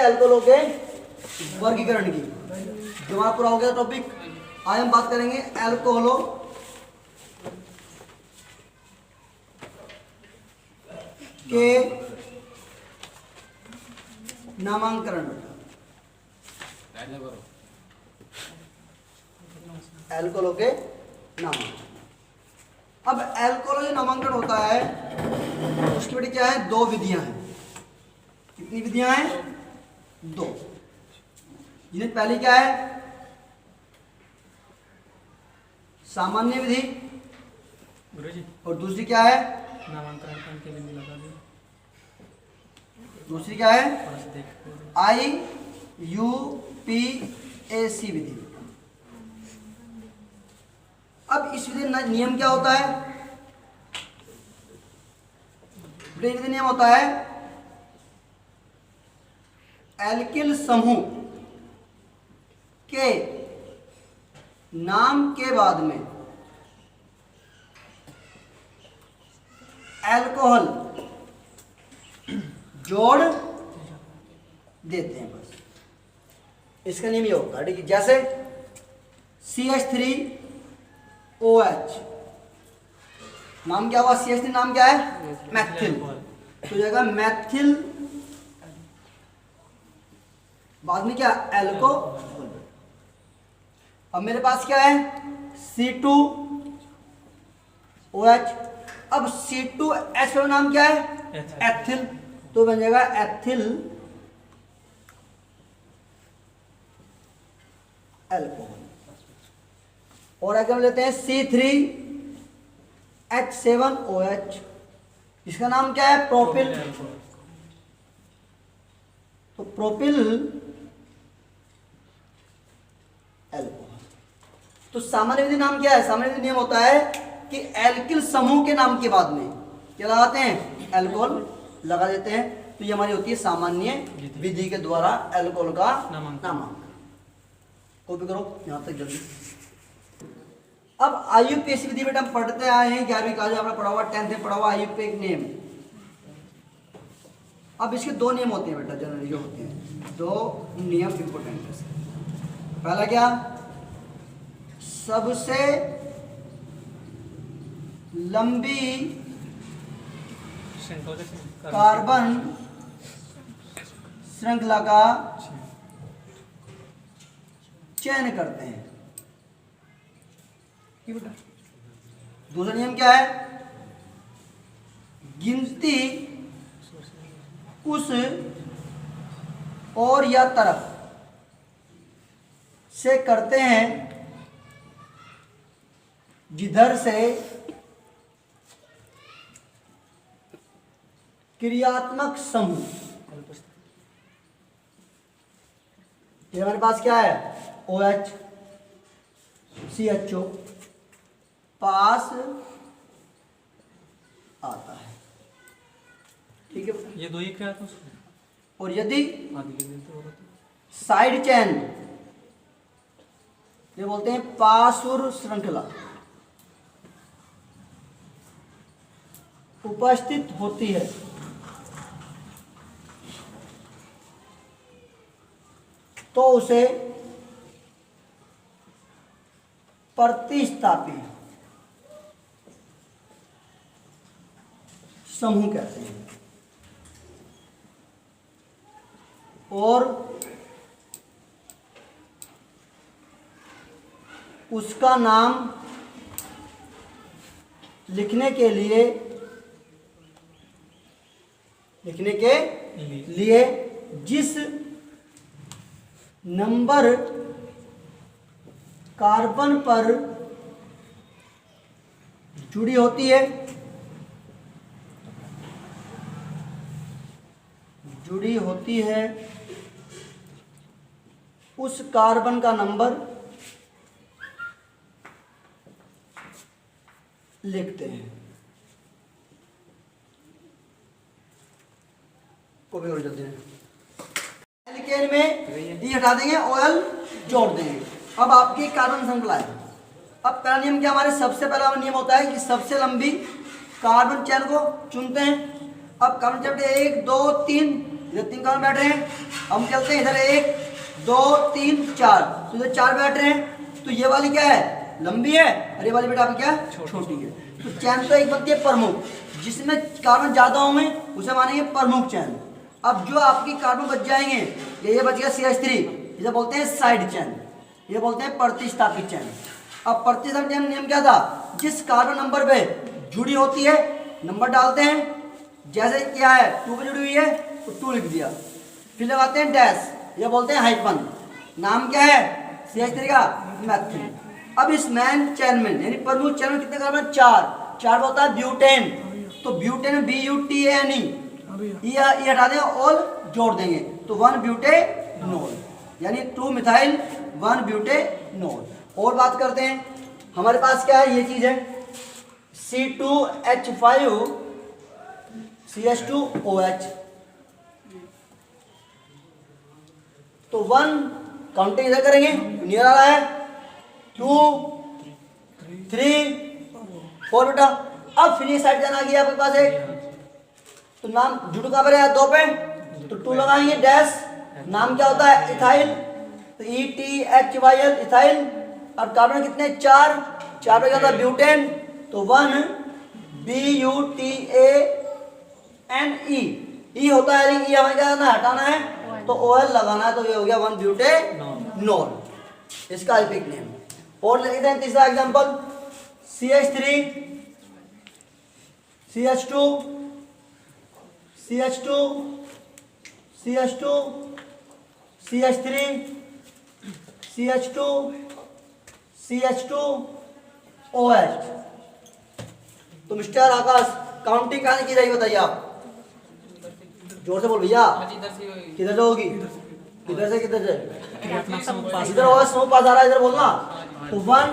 अल्कोहलों के वर्गीकरण की। जो हमारा पूरा हो गया टॉपिक। आज हम बात करेंगे अल्कोहलों के नामांकन। अल्कोहलों के नामांकन। अब अल्कोहल जो नामांकन होता है उसकी बेटी क्या है, दो विधियां हैं। कितनी विधियां हैं? दो। जिन्हें पहली क्या है, सामान्य विधि, और दूसरी क्या है, नामांकन के बिंदु लगा दो। दूसरी क्या है, IUPAC विधि। अब इस विधि नियम क्या होता है? विधि नियम होता है एल्किल समूह के नाम के बाद में अल्कोहल जोड़ देते हैं, बस। इसका नियम ये होता है, ठीक है। जैसे CH3OH नाम क्या हुआ, CH3 नाम क्या है, मैथिल। तो जाएगा मैथिल, बाद में क्या, अल्कोहल। अब मेरे पास क्या है, C2OH। अब C2H का नाम क्या है, एथिल। तो बन जाएगा एथिल अल्कोहल। और अगर हम लेते हैं C3H7OH, इसका नाम क्या है, प्रोपिल। तो प्रोपिल अल्कोहल। तो सामान्य विधि नाम क्या है? सामान्य विधि नियम होता है कि एल्किल समूह के नाम के बाद में क्या लगाते हैं, अल्कोहल लगा देते हैं। तो ये हमारी होती है सामान्य विधि के द्वारा अल्कोहल का नामांकन। कॉपी करो यहां तक जल्दी। अब IUPAC विधि बेटा हम पढ़ते आए हैं 11वीं क्लास में, आपने पढ़ा हुआ, 10th में पढ़ा हुआ IUPAC नियम। अब इसके दो नियम होते हैं बेटा, जनरली जो होते हैं दो नियम इंपोर्टेंट है। पहला क्या, सबसे लंबी कार्बन श्रृंखला का चयन करते हैं। दूसरा नियम क्या है, गिनती उस और या तरफ से करते हैं जिधर से क्रियात्मक समूह, ये हमारे पास क्या है, OH CHO पास आता है, ठीक है। ये दो ही क्या था? और यदि आदि के देते होगा तो साइड चेन, ये बोलते हैं पासुर श्रृंखला, उपस्थित होती है तो उसे प्रतिस्थापी समूह कहते हैं। और उसका नाम लिखने के लिए जिस नंबर कार्बन पर जुड़ी होती है उस कार्बन का नंबर लिखते हैं। कॉपी करो जल्दी। एल्केन में ये हटा देंगे, OL जोड़ देंगे। अब आपकी कार्बन श्रृंखला है। अब पहला नियम क्या, हमारे सबसे पहला नियम होता है कि सबसे लंबी कार्बन चेन को चुनते हैं। अब कार्बन चेन 1 2 3 इधर 3 कार्बन बैठ रहे हैं, हम चलते हैं इधर 1 2 3 4, तो इधर 4 बैठ रहे हैं, तो ये वाली क्या है लंबी है और ये वाली बेटा आपकी क्या है छोटी है। तो चैन तो एक बनती है प्रमुख, जिसमें कार्बन ज्यादा होंगे उसे मानेंगे प्रमुख चैन। अब जो आपकी कार्बन बच जाएंगे, ये बच गया CH3, इसे बोलते हैं साइड चैन, ये बोलते हैं प्रतिस्थापित चैन। अब प्रतिस्थापित नियम क्या था, जिस कार्बन नंबर पे जुड़ी होती है नंबर डालते हैं, जैसे क्या है 2 पे जुड़ी हुई है तो 2 लिख दिया, फिर लगाते हैं डैश, ये बोलते हैं हाइफन। नाम क्या है CH3 का मैथिल। अब इस मैन चैन में यानी प्रमुख चैन में कितने कार्बन 4 होता है ब्यूटेन, तो ब्यूटेन BUTANE, ये हटा दें और जोड़ देंगे तो 1 ब्यूटेनॉल, यानी 2 मिथाइल 1 ब्यूटेनॉल। और बात करते हैं, हमारे पास क्या है ये चीज है C2H5 CH2OH, तो 1 काउंटिंग इधर करेंगे, नियर आ रहा है 2 3 4 बेटा। अब फिर ये साइड जाना आ गया आपके पास एक, तो नाम जुड़ कहाँ पर है 2 पे, तो 2 लगाएंगे डैश, नाम क्या होता है इथाइल, तो ETHYL इथाइल। अब कार्बन कितने 4 पे क्या होता है ब्यूटेन, तो 1 BUTANE, ई होता है ई हमें क्या करना है हटाना है, तो OL लगाना है, तो ये हो गया 1 ब्यूटेनॉल, इसका अल्पिक नेम। और लेते हैं तीसरा example CH3 CH2 CH2 CH2 CH3 CH2 CH2 OH। तो मिस्टर आकाश काउंटिंग कहां की जाएगी बताइए आप, जोर से बोल भैया, किधर से होगी, किधर से इधर होगा, स्नो पास आ रहा है इधर बोलना, तो 1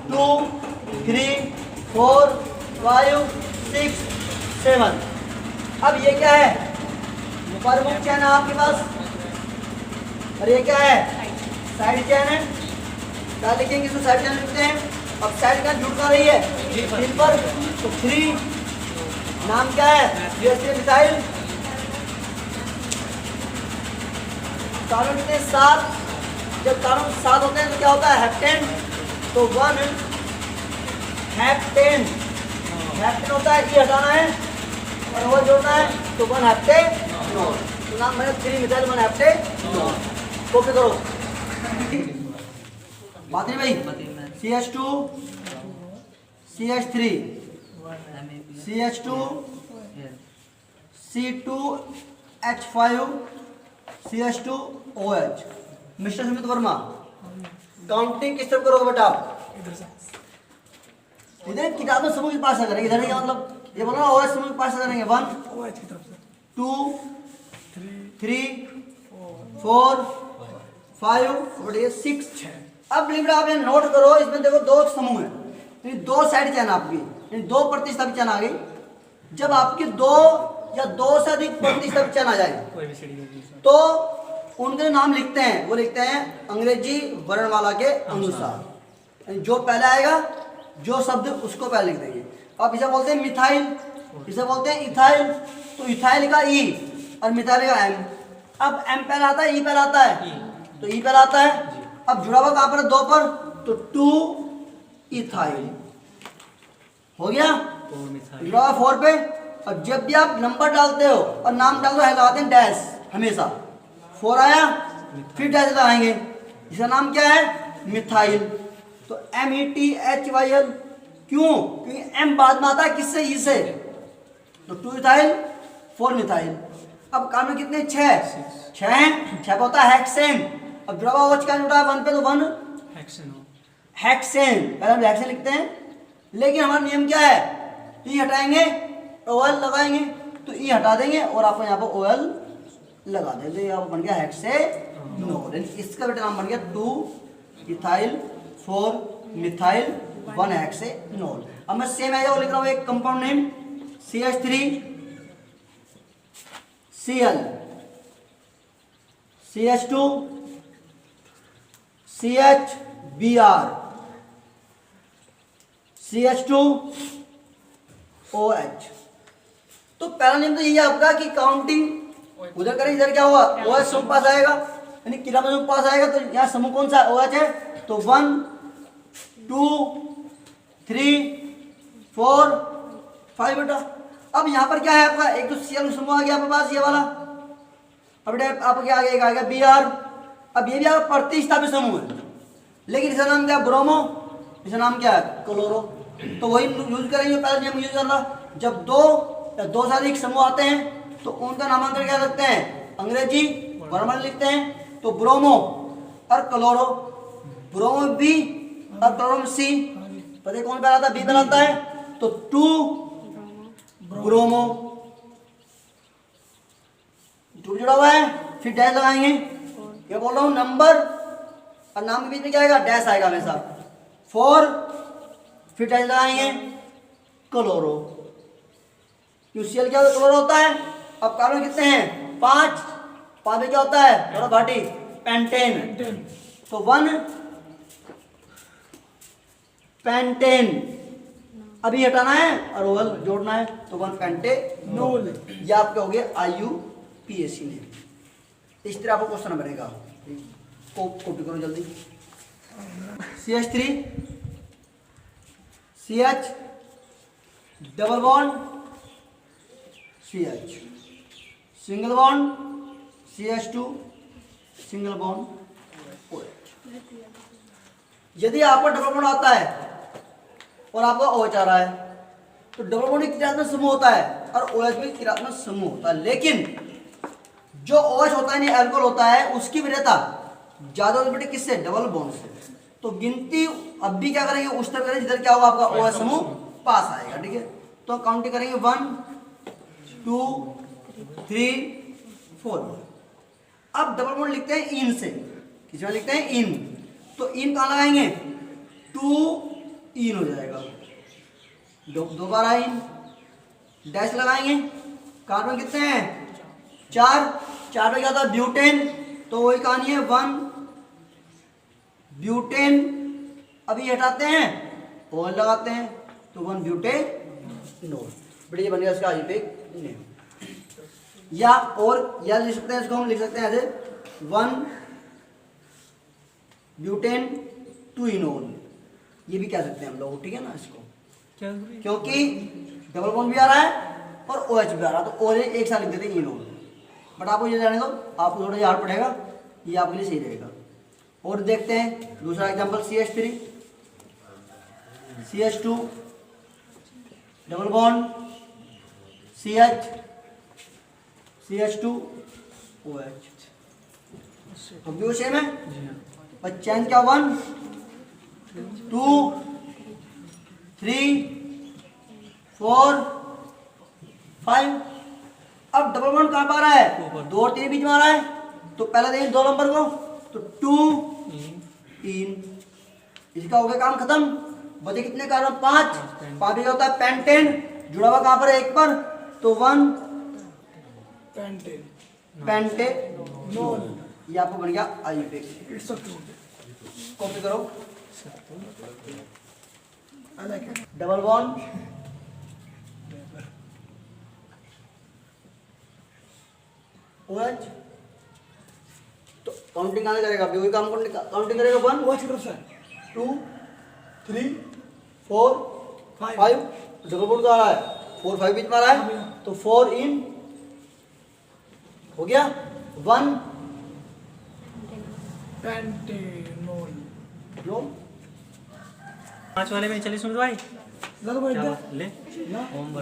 2 3 4 5 6 7। अब ये क्या है प्रमुख चैन है आपके पास, और ये क्या है साइड चैन है, क्या लिखेंगे इसको साइड चैन लिखते हैं। अब साइड चैन जुड़ रही है 3 पर, तो 3 नाम क्या है CH3 मिथाइल, कार्बन कितने 7, जब कार्बन 7 होते हैं तो क्या होता है हेप्टेन, तो 1 हेप्टेन होता है, ये हटाना है और वो जोड़ना है, तो 1 हेप्टेनॉल, तो नाम बने 3 मिथाइल 1 हेप्टेनॉल। कॉपी करो बात नहीं भाई, CH2 CH3 CH2 C2H5 CH2OH। Mister Sumit Verma counting किस तरफ करोगे बेटा, इधर किताब में समूह के पास करेंगे, इधर क्या मतलब ये बोलो OH समूह के पास करेंगे, 1 2 3 4 5 6। अब लिमिट आप यहाँ नोट करो, इसमें देखो 2 समूह है, 2 साइड चैन आपकी, 2 प्रतिस्थापित चैन आ गई। जब आपकी 2 या 2 से अधिक प्रतिस्थापित चैन आ जाए तो उनके नाम लिखते हैं, वो लिखते हैं अंग्रेजी वर्णमाला के अनुसार, जो पहले आएगा जो शब्द उसको पहले लिख देंगे। अब इसे बोलते हैं मिथाइल, इसे बोलते हैं इथाइल, तो इथाइल का ई और मिथाइल का एम। अब एम पहले आता है ई पहले आता है, तो ई पहले आता है। अब जुड़ा हुआ कहां पर 2 पर, तो 2 इथाइल हो गया, जुड़ा हुआ 4 पे। और जब भी आप नंबर डालते हो और नाम डाल दो लगाते हैं डैश, हमेशा 4 आया फिर डैश लगाएंगे, इसका नाम क्या है मिथाइल, तो METHYL। क्यों, क्योंकि एम बाद में आता है किससे, ई से, तो 2 इथाइल 4 मिथाइल। अब कार्बन कितने 6 होता है हेक्सेन। अब जुड़ा हुआ OH का जुड़ा 1 पे, तो 1 हेक्सेन, पहले हम हेक्सेन लिखते हैं, लेकिन हमारा नियम क्या है ई हटाएंगे OL लगाएंगे, तो ई हटा देंगे और आपको यहाँ पर OL लगा देंगे, यहाँ पर बन गया हेक्सेनॉल। इसका बेटा नाम बन गया 2 इथाइल 4 मिथाइल 1 हेक्सेनॉल। अब मैं सेम है वो लिख रहा हूँ एक compound name CH3 Cl CH2 CHBr CH2 OH। तो पहला नियम तो यही है आपका कि काउंटिंग उधर करें, इधर क्या हुआ, OH समूह पास आएगा, यानी किराना समूह पास आएगा। तो यहाँ समूह कौन सा OH है, तो 1 2 3 4 5 बेटा। अब यहाँ पर क्या है आपका, एक तो Cl समूह आ गया आपके पास ये वाला, अब बेटा आपके आगे एक आ गया Br। अब ये भी आपका प्रतिस्थापित समूह है, लेकिन इसका नाम क्या है, ब्रोमो, इसका नाम क्या है, क्लोरो। तो वही यूज करेंगे, पहले नियम यूज करना, जब दो या दो से अधिक समूह आते हैं तो उनका नामांकन क्या रखते हैं, अंग्रेजी वर्णमाला लिखते हैं। तो ब्रोमो और क्लोरो, ब्रोमो बी और क्लोरो सी, पता कौन बनाता है, बी बनाता है। तो 2 ब्रोमो, 2 जुड़ा हुआ है, फिर डैश लगाएंगे, क्या बोल रहा हूँ, नंबर और नाम के बीच में क्या आएगा, डैश आएगा हमेशा। 4 फिर डैश लगाएंगे, क्लोरो, यूसीएल क्या क्लोरो होता है। अब कार्बन कितने हैं, 5 में क्या होता है, थोड़ा भाटी, पेंटेन। तो 1 पेंटेन, अभी हटाना है और ओवल जोड़ना है, तो 1 पेंटेनोल। ये आपके हो गए IUPAC ने। इस तरह आपको क्वेश्चन बनेगा, कॉपी करो जल्दी। CH3 CH double bond CH, single bond CH2 single bond OH। यदि आपको डबल बॉन्ड आता है और आपका OH आ रहा है, तो डबल बॉन्ड एक क्रियात्मक समूह होता है और OH भी क्रियात्मक समूह होता है, लेकिन जो OH होता है, अल्कोहल होता है, उसकी वरीयता ज्यादा होती है किससे, डबल बॉन्ड से। तो गिनती अब भी क्या करेंगे, उस तरह करेंगे जिधर क्या होगा, आपका OH समूह पास आएगा, ठीक है। तो काउंटिंग करेंगे 1 2 3 4। अब डबल बॉन्ड लिखते हैं इन से, किस में लिखते हैं, इन। तो इन कहाँ लगाएंगे, 2 इन हो जाएगा, दोबारा इन, डैश लगाएंगे। कार्बन कितने हैं, 4 पे क्या था, ब्यूटेन, तो वही कहानी है, 1 ब्यूटेन। अभी हटाते हैं और लगाते हैं, तो 1 ब्यूटेनोल। बढ़िया बन गया इसका IUPAC नेम। या और या लिख सकते हैं, इसको हम लिख सकते हैं ऐसे 1 ब्यूटेन 2 इनोल, ये भी कह सकते हैं हम लोग, ठीक है ना। इसको क्या क्योंकि डबल बॉन्ड भी आ रहा है और OH भी आ रहा है, तो OH एक साथ लिख देते हैं इनोल। बट आपको ये जाने दो, आपको थोड़ा याद पड़ेगा, ये आपके लिए सही रहेगा। और देखते हैं दूसरा example, CH3 CH2 double bond CH CH2 OH, तो भी वो सेम है, पर चेंज क्या, 1 2 3 4 5। अब डबल बॉन्ड कहाँ पर आ रहा है, 2 और 3 बीच में आ रहा है, तो पहले देखिए 2 नंबर को, तो 2 इन, इसका हो गया काम खत्म। बचे कितने कार्बन, 5 भी होता है पेंटेन, जुड़ा हुआ कहाँ पर है, एक पर, तो 1 पेंटेनोल। ये आपको बन गया IUPAC। कॉपी करो, डबल बॉन्ड OH, तो काउंटिंग कहाँ करेगा, वही काम काउंटिंग करेगा, 1 2 3 4 5। डबल बॉन्ड का आ रहा है, 4 5 बीच में आ रहा है, तो 4 इन हो गया, 1 पेंटेनोल। 5 वाले में चलिए सुन भाई, क्या ले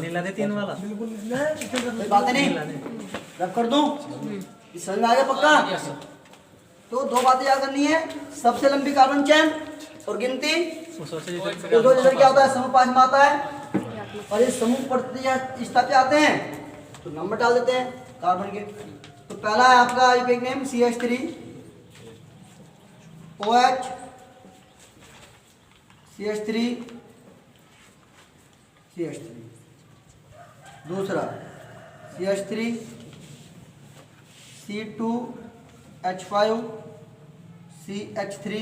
नीला दे 3 वाला, कोई बात नहीं, रब कर दूं, समझ में आ गया पक्का। तो 2 बातें याद करनी है, सबसे लंबी कार्बन चेन और गिनती। तो दो जैसे क्या होता है, समूह 5 में आता है, और ये समूह प्रतिस्थापित आते हैं, तो नंबर डाल देते हैं कार्बन के। तो पहला है आपका IUPAC name CH3 OH CH3 CH3। दूसरा CH3 C2H5 CH3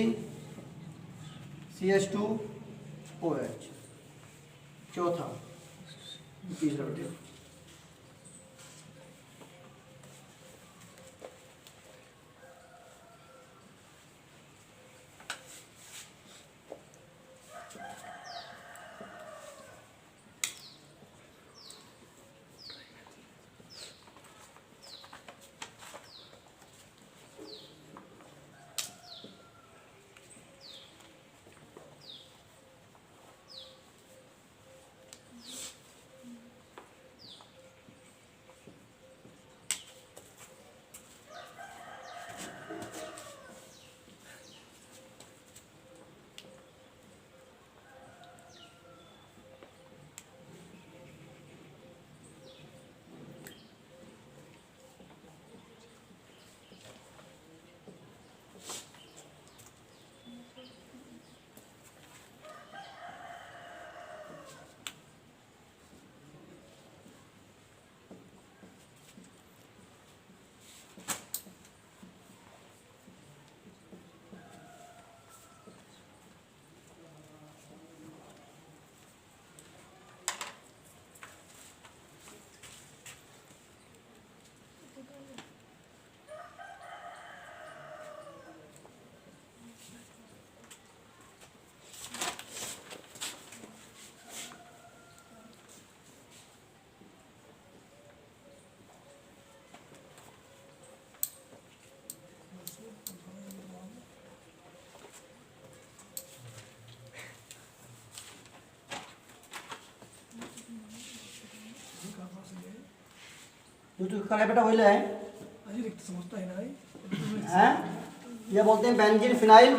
CH2 OH। चौथा, तीसरा बेटे जो तू करे बेटा वही ले आए अजी रिक्त समझता है ना भाई हैं। ये बोलते हैं बेंजीन फिनाइल,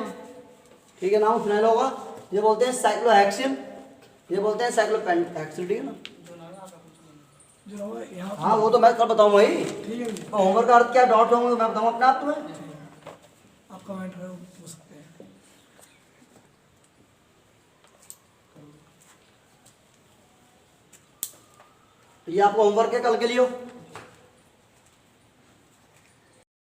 ठीक है, नाम फिनाइल होगा। ये बोलते हैं साइक्लोहेक्सिल, ये बोलते हैं साइक्लोपेंटेक्सिल, ठीक है ना। जो ना यहाँ हाँ वो तो मैं कल बताऊँ भाई, ठीक है जी, होमवर्क का अर्थ क्या डॉट होंगे मैं बताऊँ अपने आप तुम्हें। आप कमेंट है हो सकते हैं। ये आपको होमवर्क है कल के लिए।